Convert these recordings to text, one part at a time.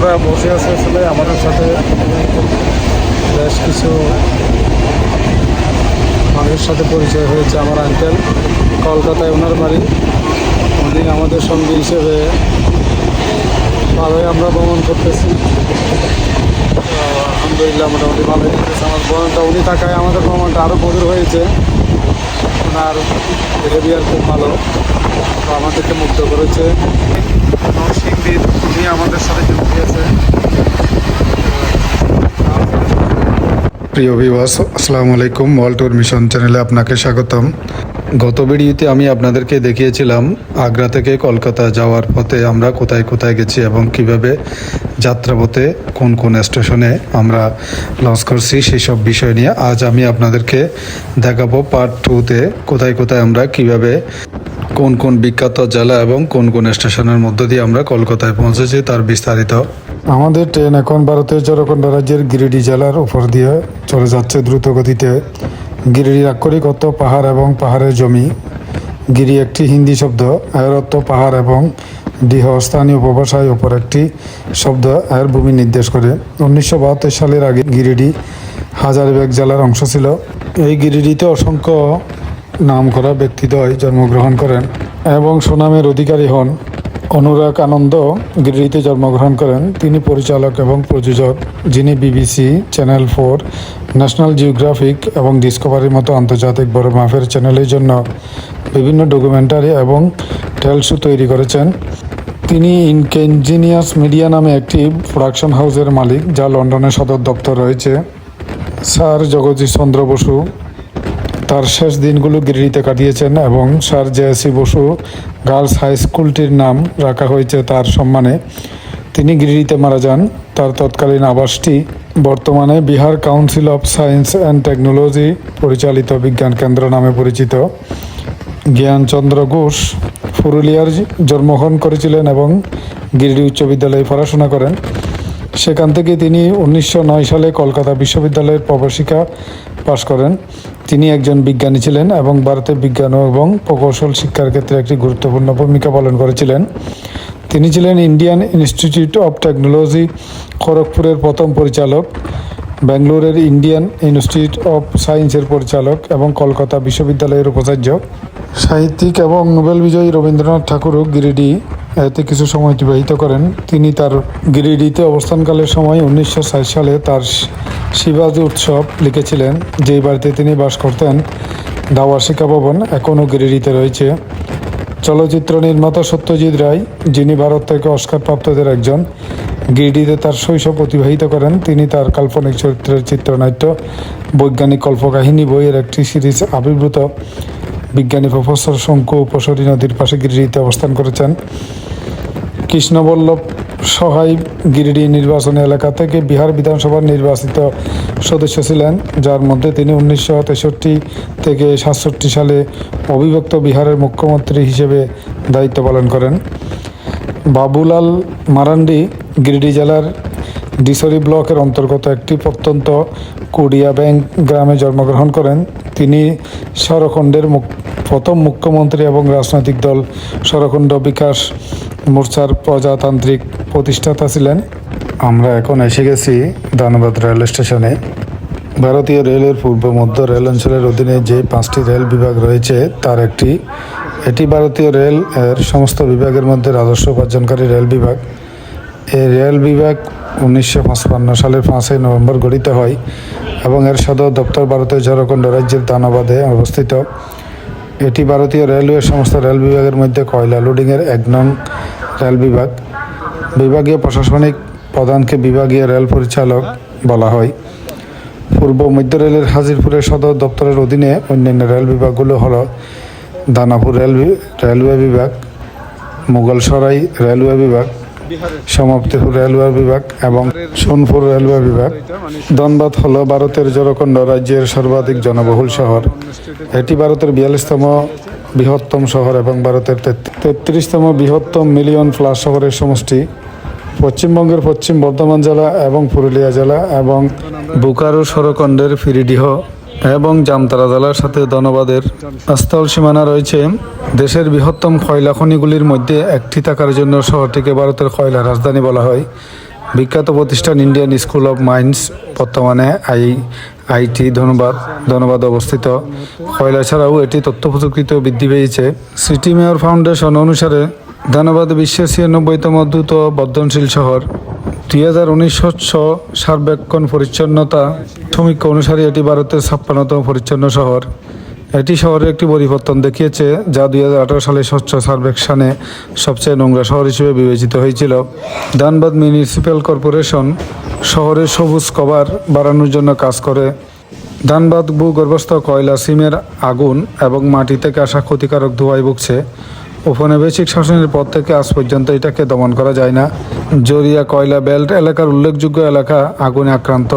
আমরা বসে আছি, আসলে আমাদের সাথে বেশ কিছু মানুষের সাথে পরিচয় হয়েছে। আমার আঙ্কেল কলকাতায়, ওনার বাড়ি। উনি আমাদের সঙ্গী হিসেবে ভালোই আমরা ভ্রমণ করতেছি। আলহামদুলিল্লাহ মোটামুটি ভালোই লাগতেছে আমার ভ্রমণটা। উনি থাকায় আমাদের ভ্রমণটা আরও মধুর হয়েছে। ওনার বিহেভিয়ার খুব ভালো, তো আমাদেরকে মুগ্ধ করেছে। নরসিংদীর উনি আমাদের সাথে যোগ দিয়েছে। প্রিয় ভিউয়ার্স, আসসালামু আলাইকুম। ওয়ার্ল্ড ট্যুর মিশন চ্যানেলে আপনাকে স্বাগতম। গত ভিডিওতে আমি আপনাদেরকে দেখিয়েছিলাম আগ্রা থেকে কলকাতা যাওয়ার পথে আমরা কোথায় কোথায় গেছি এবং কিভাবে যাত্রাপথে কোন কোন স্টেশনে আমরা লঞ্চ করছি সেই সব বিষয় নিয়ে আজ আমি আপনাদেরকে দেখাবো পার্ট 2-তে কোথায় কোথায় আমরা কিভাবে কোন কোন বিখ্যাত জেলা এবং কোন কোন স্টেশনের মধ্য দিয়ে আমরা কলকাতায় পৌঁছেছি তার বিস্তারিত। আমাদের ট্রেন এখন ভারতের ঝাড়খণ্ড রাজ্যের গিরিডি জেলার উপর দিয়ে চলে যাচ্ছে দ্রুত গতিতে। গিরিডির আক্ষরিক অর্থ পাহাড় এবং পাহাড়ের জমি। গিরি একটি হিন্দি শব্দ, এর অর্থ পাহাড়, এবং ডিহ স্থানীয় উপভাষায় অপর একটি শব্দ এর ভূমি নির্দেশ করে। 1972 সালের আগে গিরিডি হাজারিবাগ জেলার অংশ ছিল। এই গিরিডিতে অসংখ্য নামকরা ব্যক্তিদ্বয় জন্মগ্রহণ করেন এবং সুনামের অধিকারী হন। অনুরাগ আনন্দ গিরিডিতে জন্মগ্রহণ করেন। তিনি পরিচালক এবং প্রযোজক, যিনি বিবিসি, চ্যানেল 4, ন্যাশনাল জিওগ্রাফিক এবং ডিসকভারির মতো আন্তর্জাতিক বড় মাপের চ্যানেলের জন্য বিভিন্ন ডকুমেন্টারি এবং টেল শো তৈরি করেছেন। তিনি ইনকেঞ্জিনিয়াস মিডিয়া নামে একটি প্রোডাকশন হাউসের মালিক, যা লন্ডনে সদর দপ্তর রয়েছে। স্যার জগদীশ চন্দ্র বসু তার শেষ দিনগুলো গিরিডিতে কাটিয়েছেন এবং sir JC Basu girls high স্কুলটির নাম রাখা হয়েছে তার সম্মানে। তিনি গিরিডিতে মারা যান। তার তৎকালীন আবাসটি বর্তমানে Bihar council of science and technology পরিচালিত বিজ্ঞান কেন্দ্র নামে পরিচিত। জ্ঞানচন্দ্র ঘোষ পুরুলিয়ার জন্মগ্রহণ করেছিলেন এবং গিরিডি উচ্চ বিদ্যালয়ে পড়াশোনা করেন। সেখান থেকে তিনি 1909 সালে কলকাতা বিশ্ববিদ্যালয়ের প্রবেশিকা পাশ করেন। তিনি একজন বিজ্ঞানী ছিলেন এবং ভারতে বিজ্ঞান এবং প্রকৌশল শিক্ষার ক্ষেত্রে একটি গুরুত্বপূর্ণ ভূমিকা পালন করেছিলেন। তিনি ছিলেন ইন্ডিয়ান ইনস্টিটিউট অফ টেকনোলজি খড়গপুরের প্রথম পরিচালক, ব্যাঙ্গালোরের ইন্ডিয়ান ইনস্টিটিউট অফ সায়েন্সের পরিচালক এবং কলকাতা বিশ্ববিদ্যালয়ের উপাচার্য। সাহিত্যিক এবং নোবেল বিজয়ী রবীন্দ্রনাথ ঠাকুরও গিরিডি এতে কিছু সময় অতিবাহিত করেন। তিনি তার গিরিডিতে অবস্থানকালের সময় 1960 সালে তার শিবাজি উৎসব লিখেছিলেন, যেই বাড়িতে তিনি বাস করতেন। দাওয়া শিক্ষা ভবন এখনও গিরিডিতে রয়েছে। চলচ্চিত্র নির্মাতা সত্যজিৎ রায়, যিনি ভারত থেকে অস্কার প্রাপ্তদের একজন, গিরিডিতে তার শৈশব অতিবাহিত করেন। তিনি তার কাল্পনিক চরিত্রের চিত্রনাট্য বৈজ্ঞানিক কল্পকাহিনী বইয়ের একটি সিরিজ আবির্ভূত বিজ্ঞানী প্রফেসর শঙ্কু উপসরী নদীর পাশে গিরিডিতে অবস্থান করেছেন। কৃষ্ণবল্লভ সহায় গিরিডি নির্বাচনী এলাকা থেকে বিহার বিধানসভার নির্বাচিত সদস্য ছিলেন, যার মধ্যে তিনি 1963 থেকে 67 সালে অবিভক্ত বিহারের মুখ্যমন্ত্রী হিসেবে দায়িত্ব পালন করেন। বাবুলাল মারান্ডি গিরিডি জেলার ডিসরি ব্লকের অন্তর্গত একটি প্রত্যন্ত কুডিয়া ব্যাংক গ্রামে জন্মগ্রহণ করেন। তিনি ঝাড়খণ্ডের প্রথম মুখ্যমন্ত্রী এবং রাজনৈতিক দল ঝাড়খণ্ড বিকাশ মোর্চার প্রজাতান্ত্রিক প্রতিষ্ঠাতা ছিলেন। আমরা এখন এসে গেছি ধানবাদ রেল স্টেশনে। ভারতীয় রেলের পূর্ব মধ্য রেল অঞ্চলের অধীনে যে 5টি রেল বিভাগ রয়েছে তার একটি। এটি ভারতীয় রেল এর সমস্ত বিভাগের মধ্যে রাজস্ব উপার্জনকারী রেল বিভাগ। এই রেল বিভাগ 1955 সালের 5ই নভেম্বর গঠিত হয় এবং এর সদর দপ্তর ভারতের ঝাড়খণ্ড রাজ্যের ধানবাদে অবস্থিত। এটি ভারতীয় রেলওয়ের সমস্ত রেল বিভাগের মধ্যে কয়লা লোডিংয়ের 1 নং রেল বিভাগ। বিভাগীয় প্রশাসনিক প্রধানকে বিভাগীয় রেল পরিচালক বলা হয়। পূর্ব মধ্য রেলের হাজিরপুরের সদর দপ্তরের অধীনে অন্যান্য রেল বিভাগগুলো হলো দানাপুর রেলওয়ে বিভাগ, মুঘলসরাই রেলওয়ে বিভাগ, সমাপ্তিপুর রেলওয়ে বিভাগ এবং সোনপুর রেলওয়ে বিভাগ। ধনবাদ হল ভারতের ঝাড়খণ্ড রাজ্যের সর্বাধিক জনবহুল শহর। এটি ভারতের 42তম বৃহত্তম শহর এবং ভারতের 33তম বৃহত্তম মিলিয়ন প্লাস শহরের সমষ্টি। পশ্চিমবঙ্গের পশ্চিম বর্ধমান জেলা এবং পুরুলিয়া জেলা এবং বোকারো সরখণ্ডের ফিরিডিহ এবং জামতারা জেলার সাথে ধনবাদের স্থল সীমানা রয়েছে। দেশের বৃহত্তম কয়লা খনিগুলির মধ্যে একটি থাকার জন্য শহরটিকে ভারতের কয়লা রাজধানী বলা হয়। বিখ্যাত প্রতিষ্ঠান ইন্ডিয়ান স্কুল অফ মাইন্স বর্তমানে আইটি ধন্যবাদ অবস্থিত। কয়লা ছাড়াও এটি তথ্য প্রযুক্তিতেও বৃদ্ধি পেয়েছে। সিটি মেয়র ফাউন্ডেশন অনুসারে ধানবাদ বিশ্বের 96তম দ্রুত বর্ধনশীল শহর। 2019 স্বচ্ছ সর্বেক্ষণ পরিচ্ছন্নতা সমীক্ষা অনুসারে এটি ভারতের 56তম পরিচ্ছন্ন শহর। এটি শহরের একটি পরিবর্তন দেখিয়েছে, যা 2018 সালে স্বচ্ছ সার্বেক্ষণে সবচেয়ে নোংরা শহর হিসেবে বিবেচিত হয়েছিল। ধানবাদ মিউনিসিপ্যাল কর্পোরেশন শহরের সবুজ কভার বাড়ানোর জন্য কাজ করে। ধানবাদ ভূগর্ভস্থ কয়লা, সিমের আগুন এবং মাটি থেকে আসা ক্ষতিকারক ধোঁয়ায় ভুগছে। ঔপনিবেশিক শাসনের পর থেকে আজ পর্যন্ত এটাকে দমন করা যায় না। জরিয়া কয়লা বেল্ট এলাকার উল্লেখযোগ্য এলাকা আগুনে আক্রান্ত।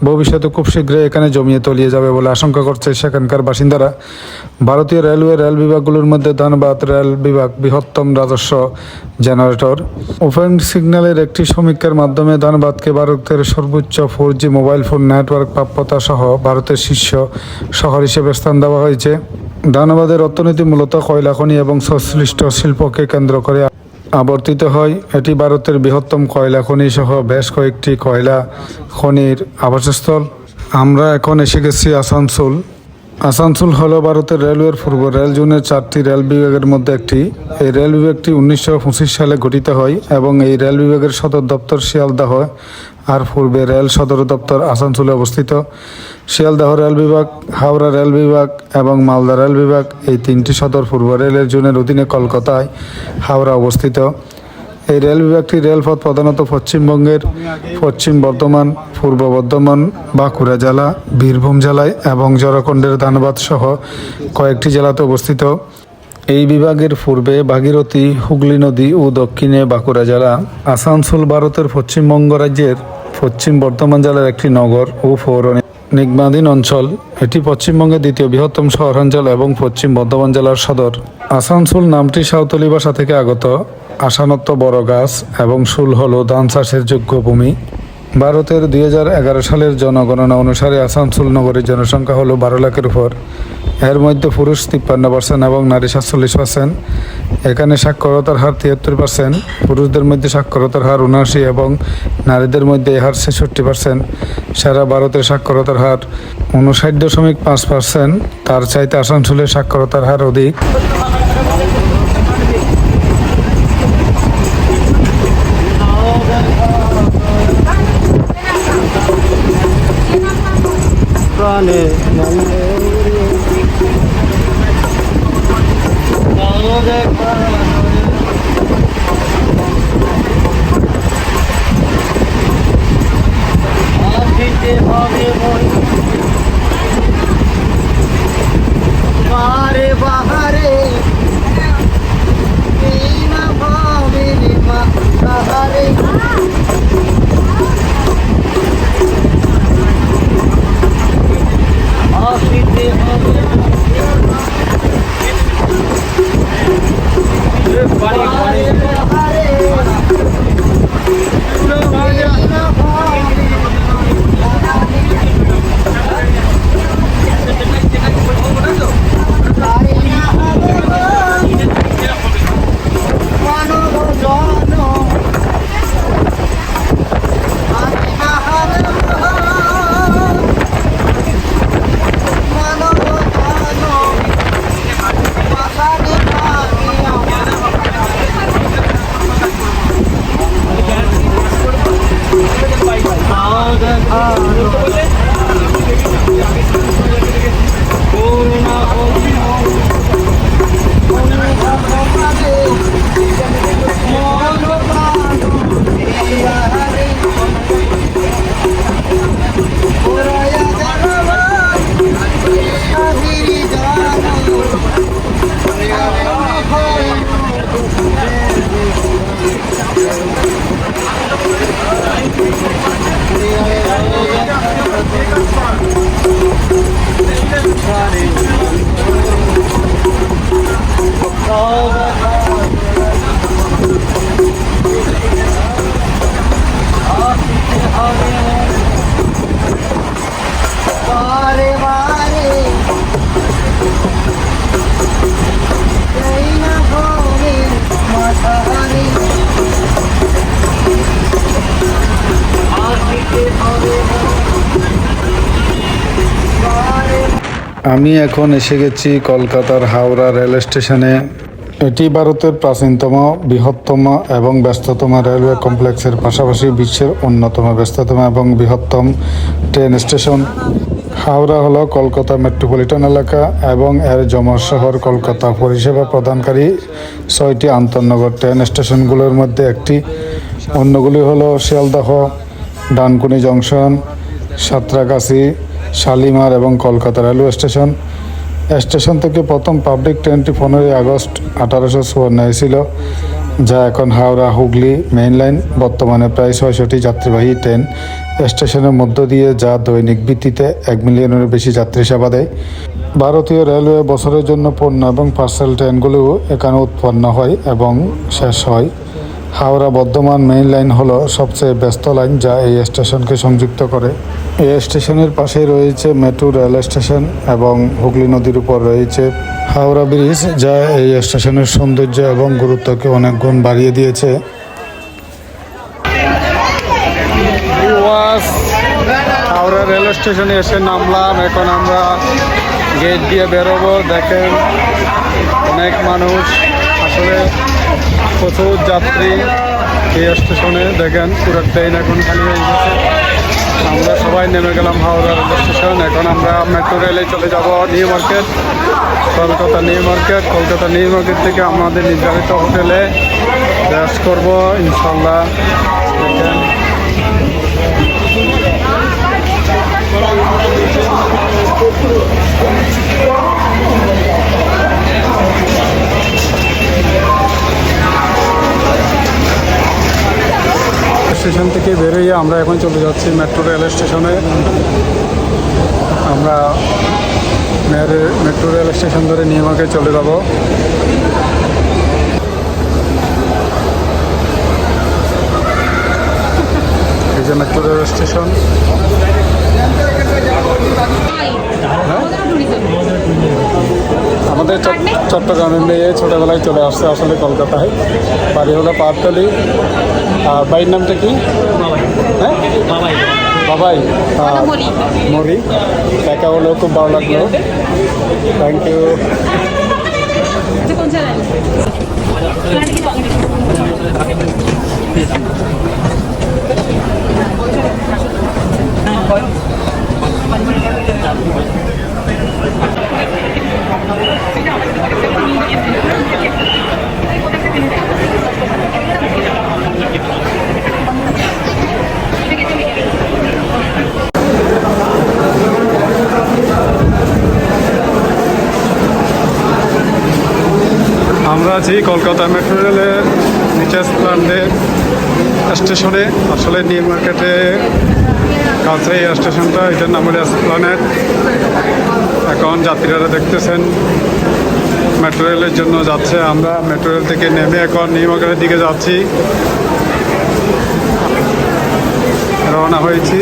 ভবিষ্যতে খুব শীঘ্রই এখানে জমিয়ে তলিয়ে যাবে বলে আশঙ্কা করছে সেখানকার বাসিন্দারা। ভারতীয় রেল বিভাগগুলোর মধ্যে ধানবাদ রেল বিভাগ বৃহত্তম রাজস্ব জেনারেটর। ওপেন সিগন্যালের একটি সমীক্ষার মাধ্যমে ধানবাদকে ভারতের সর্বোচ্চ 4G মোবাইল ফোন নেটওয়ার্ক প্রাপ্যতা সহ ভারতের শীর্ষ শহর হিসেবে স্থান দেওয়া হয়েছে। ধানবাদের অর্থনীতি মূলত কয়লা খনি এবং সংশ্লিষ্ট শিল্পকে কেন্দ্র করে আবর্তিত হয়। এটি ভারতের বৃহত্তম কয়লা খনি সহ বেশ কয়েকটি কয়লা খনির আবাসস্থল। আমরা এখন এসে গেছি আসানসোল। আসানসোল হলো ভারতের রেলওয়ের পূর্ব রেল জোনের 4টি রেল বিভাগের মধ্যে একটি। এই রেল বিভাগটি 1925 সালে গঠিত হয় এবং এই রেল বিভাগের সদর দপ্তর শিয়ালদাহ আর পূর্বে রেল সদর দপ্তর আসানসোলে অবস্থিত। শিয়ালদাহ রেল বিভাগ, হাওড়া রেল বিভাগ এবং মালদা রেল বিভাগ, এই তিনটি সদর পূর্ব রেলের জোনের অধীনে কলকাতায় হাওড়া অবস্থিত। এই রেল বিভাগটি রেলপথ প্রধানত পশ্চিমবঙ্গের পশ্চিম বর্ধমান, পূর্ব বর্ধমান, বাঁকুড়া জেলা, বীরভূম জেলায় এবং ঝাড়খণ্ডের ধানবাদ সহ কয়েকটি জেলাতে অবস্থিত। এই বিভাগের পূর্বে ভাগীরথী, হুগলি নদী ও দক্ষিণে বাঁকুড়া জেলা। আসানসোল ভারতের পশ্চিমবঙ্গ রাজ্যের পশ্চিম বর্ধমান জেলার একটি নগর ও পৌর নিগমাধীন অঞ্চল। এটি পশ্চিমবঙ্গের দ্বিতীয় বৃহত্তম শহরাঞ্চল এবং পশ্চিম বর্ধমান জেলার সদর। আসানসোল নামটি সাঁওতালি ভাষা থেকে আগত। আসানত্ব বড় গাছ এবং শুল হলো ধান চাষের যোগ্য ভূমি। ভারতের 2011 সালের জনগণনা অনুসারে আসানসোল নগরীর জনসংখ্যা হলো 12 লাখের উপর। এর মধ্যে পুরুষ 53% এবং নারী 47%। এখানে সাক্ষরতার হার 73%। পুরুষদের মধ্যে সাক্ষরতার হার 79 এবং নারীদের মধ্যে এই হার 66%। সারা ভারতের সাক্ষরতার হার 59.5%। তার চাইতে আসানসোলের সাক্ষরতার হার অধিক। আমি এখন এসে গেছি কলকাতার হাওড়া রেল স্টেশনে। এটি ভারতের প্রাচীনতম, বৃহত্তম এবং ব্যস্ততম রেলওয়ে কমপ্লেক্সের পাশাপাশি বিশ্বের অন্যতম ব্যস্ততম এবং বৃহত্তম ট্রেন স্টেশন। হাওড়া হলো কলকাতা মেট্রোপলিটন এলাকা এবং এর জমজ শহর কলকাতা পরিষেবা প্রদানকারী 6টি আন্তঃনগর ট্রেন স্টেশনগুলোর মধ্যে একটি। অন্যগুলি হলো শিয়ালদহ, ডানকুনি জংশন, সাঁতরাগাছি, শালিমার এবং কলকাতা রেলওয়ে স্টেশন। স্টেশন থেকে প্রথম পাবলিক ট্রেনটি 15 আগস্ট 1854 ছিল, যা এখন হাওড়া হুগলি মেইন লাইন। বর্তমানে প্রায় 600টি যাত্রীবাহী ট্রেন স্টেশনের মধ্য দিয়ে, যা দৈনিক ভিত্তিতে 1 মিলিয়নেরও বেশি যাত্রী সেবা দেয়। ভারতীয় রেলওয়ে বছরের জন্য পণ্য এবং পার্সেল ট্রেনগুলিও এখানে উৎপন্ন হয় এবং শেষ হয়। হাওড়া বর্ধমান মেইন লাইন হলো সবচেয়ে ব্যস্ত লাইন, যা এই স্টেশনকে সংযুক্ত করে। এই স্টেশনের পাশেই রয়েছে মেট্রো রেল স্টেশন এবং হুগলি নদীর উপর রয়েছে হাওড়া ব্রিজ, যা এই স্টেশনের সৌন্দর্য এবং গুরুত্বকে অনেক গুণ বাড়িয়ে দিয়েছে। হাওড়া রেল স্টেশনে এসে নামলাম। এখন আমরা গেট দিয়ে বেরোবো। দেখেন অনেক মানুষ, আসলে প্রচুর যাত্রী এই স্টেশনে। দেখেন পুরো ট্রেন এখন খালি হয়ে গেছে। আমরা সবাই নেমে গেলাম হাওড়া রেল স্টেশন। এখন আমরা মেট্রো রেলে চলে যাব new market, Kolkata new market. Kolkata new market থেকে আমাদের নির্ধারিত হোটেলে রেস্ট করবো ইনশাল্লাহ। দেখেন স্টেশন থেকে বেরিয়ে আমরা এখন চলে যাচ্ছি মেট্রো রেল স্টেশনে। আমরা মেট্রো রেল স্টেশন ধরে নিউ মার্কেট চলে যাব। এই যে মেট্রো রেল স্টেশন। আমাদের চট্টগ্রামের মেয়ে ছোটোবেলায় চলে আসছে আসলে কলকাতায়। বাড়ি হলো পাহাড়তলি। আর বাড়ির নামটা কি? হ্যাঁ, বাবাই মরি। দেখা হলো, খুব ভালো লাগলো। Thank you. আমরা আছি কলকাতা মেট্রো রেলের নিচের প্ল্যান্টের স্টেশনে। আসলে নিউ মার্কেটে কাছে এই স্টেশনটা, এটার নাম হলো এসপ্ল্যানেড। এখন যাত্রীরা দেখতেছেন মেট্রো রেলের জন্য যাচ্ছে। আমরা মেট্রো রেল থেকে নেমে এখন নিউ মার্কেটের দিকে যাচ্ছি, রওনা হয়েছি।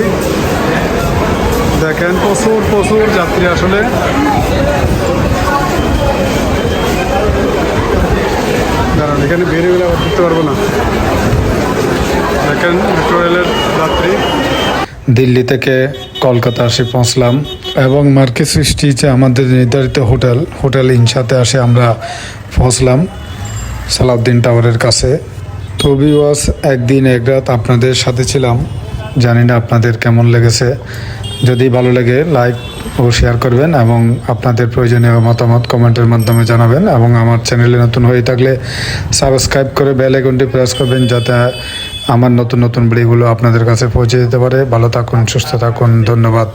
দেখেন প্রচুর প্রচুর যাত্রী আসলে। দাঁড়ান, এখানে বেরিয়ে গেলে আবার দেখতে পারবো না। দেখেন মেট্রো রেলের যাত্রী। দিল্লি থেকে কলকাতা এসে পৌঁছলাম এবং মার্কেট সৃষ্টিতে আমাদের নির্ধারিত হোটেল ইনসাতে আসে আমরা পৌঁছলাম সালাউদ্দিন টাওয়ারের কাছে। তো ভিউয়ার্স, একদিন এক রাত আপনাদের সাথে ছিলাম। জানি না আপনাদের কেমন লেগেছে। যদি ভালো লাগে লাইক ও শেয়ার করবেন এবং আপনাদের প্রয়োজনীয় মতামত কমেন্টের মাধ্যমে জানাবেন। এবং আমার চ্যানেলে নতুন হয়ে থাকলে সাবস্ক্রাইব করে বেল আইকনটি প্রেস করবেন, যাতে আমার নতুন নতুন ভিডিওগুলো আপনাদের কাছে পৌঁছে যেতে পারে। ভালো থাকুন, সুস্থ থাকুন, ধন্যবাদ।